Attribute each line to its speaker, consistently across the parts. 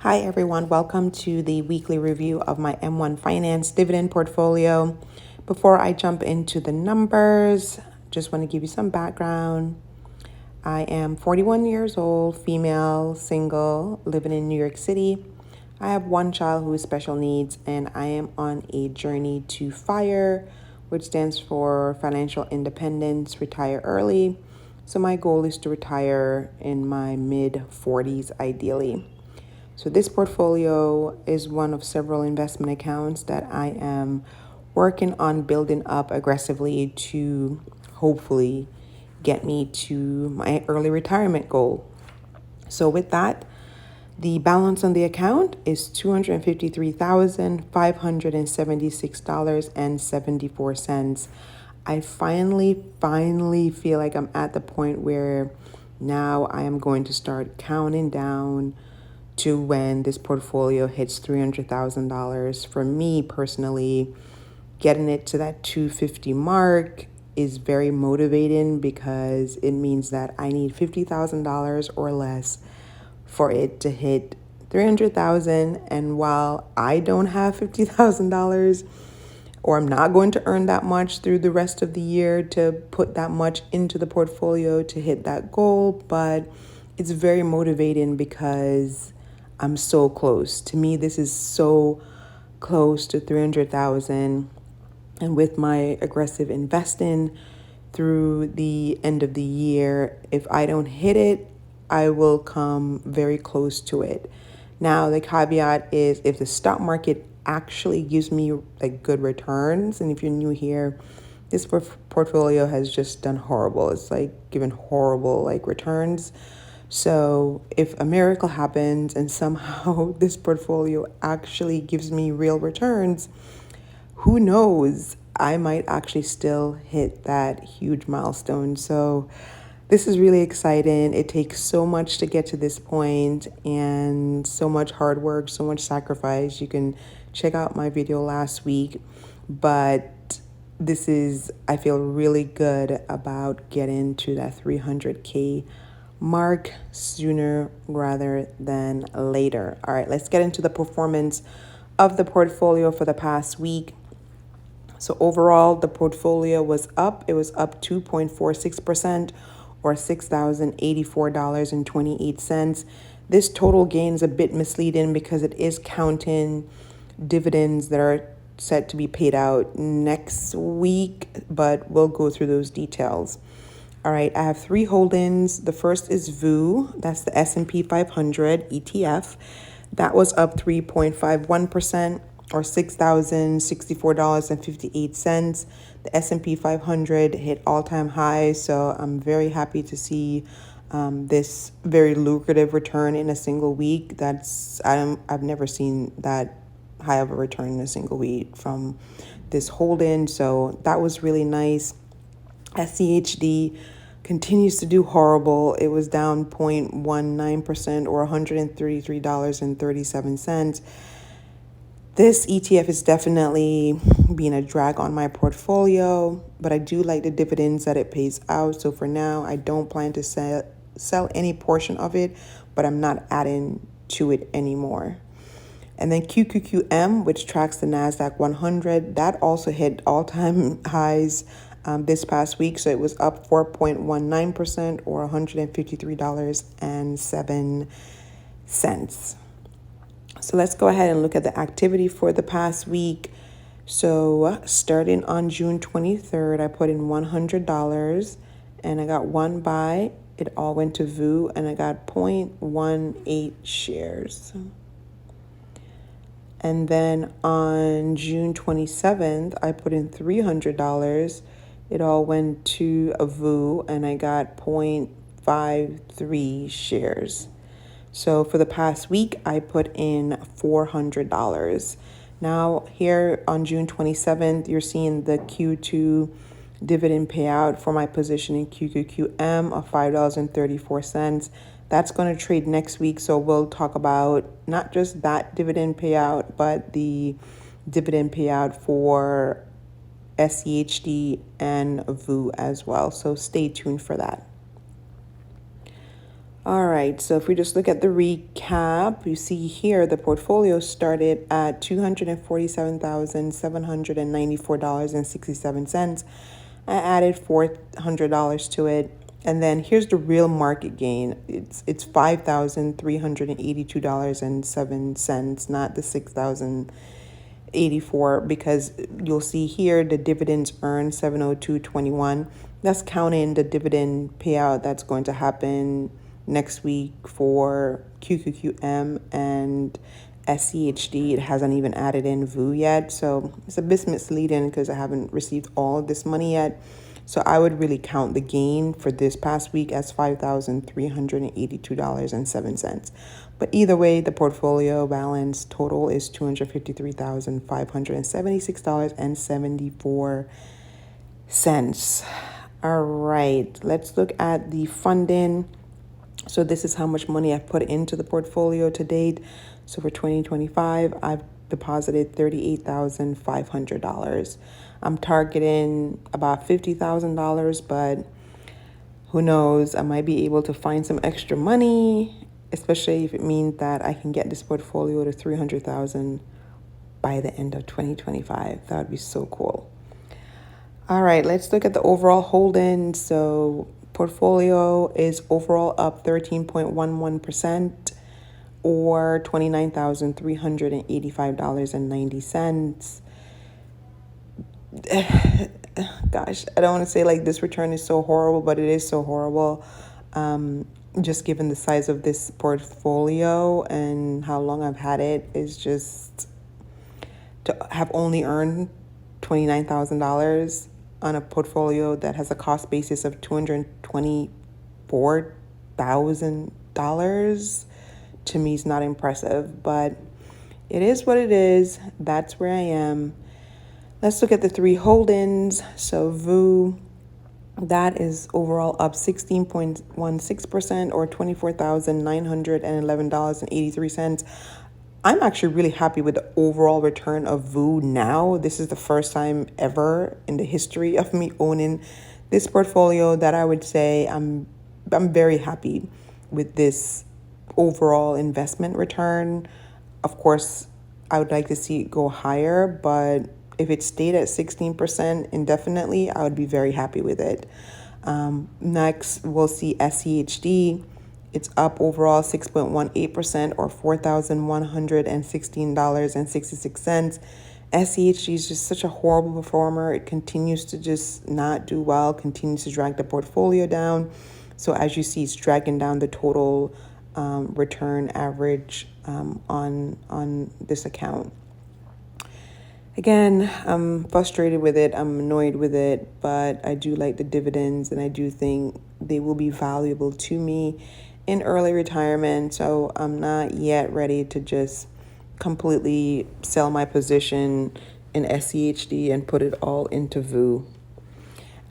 Speaker 1: Hi everyone, welcome to the weekly review of my M1 Finance dividend portfolio. Before I jump into the numbers, just want to give you some background. I am 41 years old, female, single, living in New York City. I have one child who is special needs, and I am on a journey to FIRE, which stands for Financial Independence, retire early. So my goal is to retire in my mid 40s ideally. So this portfolio is one of several investment accounts that I am working on building up aggressively to hopefully get me to my early retirement goal. So with that, the balance on the account is $253,576.74. I finally feel like I'm at the point where now I am going to start counting down to when this portfolio hits $300,000. For me personally, getting it to that 250 mark is very motivating because it means that I need $50,000 or less for it to hit 300,000. And while I don't have $50,000, or I'm not going to earn that much through the rest of the year to put that much into the portfolio to hit that goal, but it's very motivating because I'm so close. To me, this is so close to 300,000. And with my aggressive investing through the end of the year, if I don't hit it, I will come very close to it. Now, the caveat is if the stock market actually gives me like good returns, and if you're new here, this portfolio has just done horrible. It's like given horrible like returns. So if a miracle happens and somehow this portfolio actually gives me real returns, who knows? I might actually still hit that huge milestone. So this is really exciting. It takes so much to get to this point and so much hard work, so much sacrifice. You can check out my video last week, but I feel really good about getting to that 300K mark sooner rather than later. All right, let's get into the performance of the portfolio for the past week. So overall, the portfolio was up. It was up 2.46% or $6,084.28. This total gain is a bit misleading because it is counting dividends that are set to be paid out next week, but we'll go through those details. All right, I have three holdings. The first is VU, that's the S&P 500 ETF. That was up 3.51% or $6,064.58. The S&P 500 hit all-time highs, so I'm very happy to see this very lucrative return in a single week. I've never seen that high of a return in a single week from this holding, so that was really nice. SCHD continues to do horrible. It was down 0.19% or $133.37. This ETF is definitely being a drag on my portfolio, but I do like the dividends that it pays out. So for now, I don't plan to sell any portion of it, but I'm not adding to it anymore. And then QQQM, which tracks the NASDAQ 100, that also hit all-time highs this past week. So it was up 4.19% or $153.07. So let's go ahead and look at the activity for the past week. So starting on June 23rd, I put in $100 and I got one buy. It all went to VU and I got 0.18 shares. And then on June 27th, I put in $300. It all went to a VU and I got 0.53 shares. So for the past week, I put in $400. Now here on June 27th, you're seeing the Q2 dividend payout for my position in QQQM of $5.34. That's going to trade next week. So we'll talk about not just that dividend payout, but the dividend payout for SCHD and VU as well. So stay tuned for that. All right, so if we just look at the recap, you see here the portfolio started at $247,794.67. I added $400 to it, and then here's the real market gain. It's $5,382.07, not the 6,084, because you'll see here the dividends earned 702.21. That's counting the dividend payout that's going to happen next week for QQQM and SCHD. It hasn't even added in VU yet, so it's a bit misleading because I haven't received all of this money yet. So I would really count the gain for this past week as $5,382.07. But either way, the portfolio balance total is $253,576.74. All right, let's look at the funding. So this is how much money I've put into the portfolio to date. So for 2025, I've deposited $38,500. I'm targeting about $50,000, but who knows? I might be able to find some extra money, especially if it means that I can get this portfolio to $300,000 by the end of 2025. That would be so cool. All right, let's look at the overall holding. So portfolio is overall up 13.11%, or $29,385.90. Gosh, I don't want to say like this return is so horrible, but it is so horrible. Just given the size of this portfolio and how long I've had it, is just to have only earned $29,000 on a portfolio that has a cost basis of $224,000, to me is not impressive, but it is what it is. That's where I am. Let's look at the three holdings. So VU, that is overall up 16.16%, or $24,911.83. I'm actually really happy with the overall return of VU now. This is the first time ever in the history of me owning this portfolio that I would say I'm very happy with this overall investment return. Of course, I would like to see it go higher, but if it stayed at 16% indefinitely, I would be very happy with it. Next, we'll see SCHD. It's up overall 6.18%, or $4,116.66. SCHD is just such a horrible performer. It continues to just not do well, continues to drag the portfolio down. So as you see, it's dragging down the total return average on this account. Again, I'm frustrated with it. I'm annoyed with it, but I do like the dividends, and I do think they will be valuable to me in early retirement. So I'm not yet ready to just completely sell my position in SCHD and put it all into VU.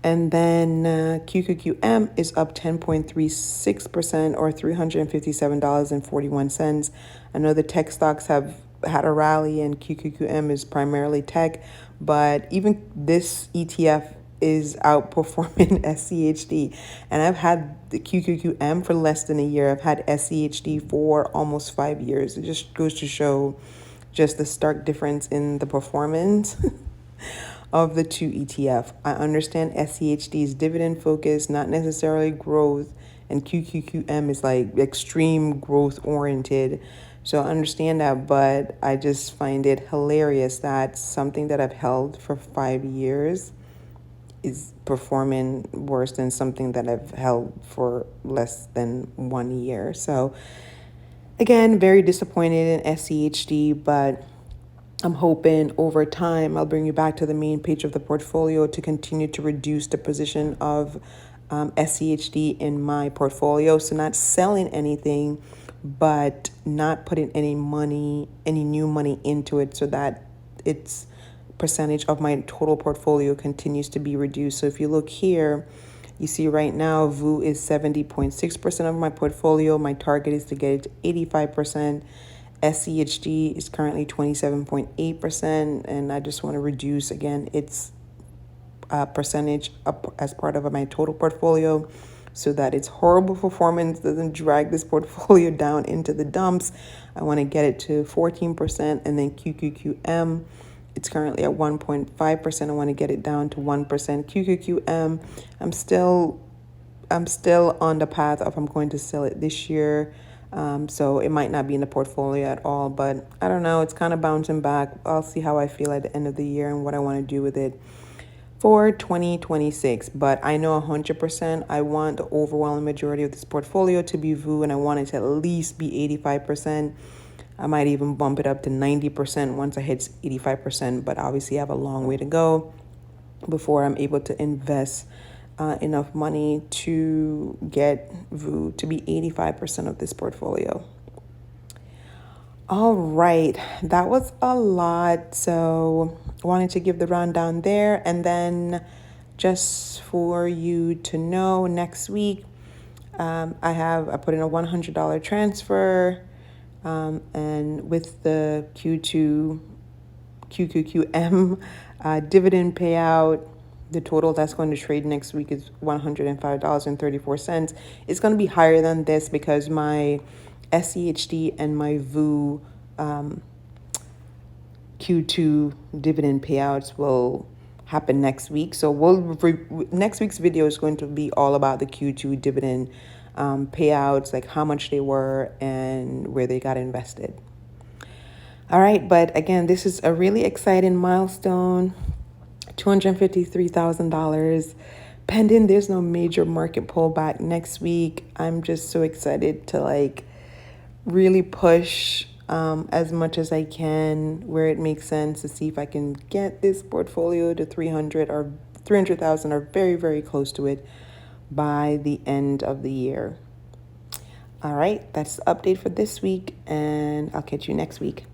Speaker 1: And then QQQM is up 10.36%, or $357.41. I know the tech stocks have had a rally, and QQQM is primarily tech, but even this ETF is outperforming SCHD. And I've had the QQQM for less than a year. I've had SCHD for almost 5 years. It just goes to show just the stark difference in the performance of the two ETF. I understand SCHD's dividend focus, not necessarily growth, and QQQM is like extreme growth oriented. So I understand that, but I just find it hilarious that something that I've held for 5 years is performing worse than something that I've held for less than 1 year. So again, very disappointed in SCHD, but I'm hoping over time I'll bring you back to the main page of the portfolio to continue to reduce the position of SCHD in my portfolio. So not selling anything, but not putting any new money into it, so that its percentage of my total portfolio continues to be reduced. So if you look here, you see right now VU is 70.6% of my portfolio. My target is to get it to 85%. SCHD is currently 27.8%, and I just want to reduce again its percentage up as part of my total portfolio. so that its horrible performance doesn't drag this portfolio down into the dumps. I want to get it to 14%, and then QQQM. It's currently at 1.5%. I want to get it down to 1%. QQQM, I'm still on the path of I'm going to sell it this year. So it might not be in the portfolio at all, but I don't know. It's kind of bouncing back. I'll see how I feel at the end of the year and what I want to do with it for 2026. But I know 100% I want the overwhelming majority of this portfolio to be VU, and I want it to at least be 85%. I might even bump it up to 90% once I hit 85%, but obviously I have a long way to go before I'm able to invest enough money to get VU to be 85% of this portfolio. All right, that was a lot. So I wanted to give the rundown there. And then just for you to know, next week, I put in a $100 transfer, and with the QQQM dividend payout, the total that's going to trade next week is $105.34. It's going to be higher than this because my SCHD and my VU Q2 dividend payouts will happen next week. So next week's video is going to be all about the Q2 dividend payouts, like how much they were and where they got invested. All right, but again, this is a really exciting milestone, $253,000. Pending there's no major market pullback next week. I'm just so excited to really push as much as I can where it makes sense to see if I can get this portfolio to 300,000 or very, very close to it by the end of the year. All right, that's the update for this week, and I'll catch you next week.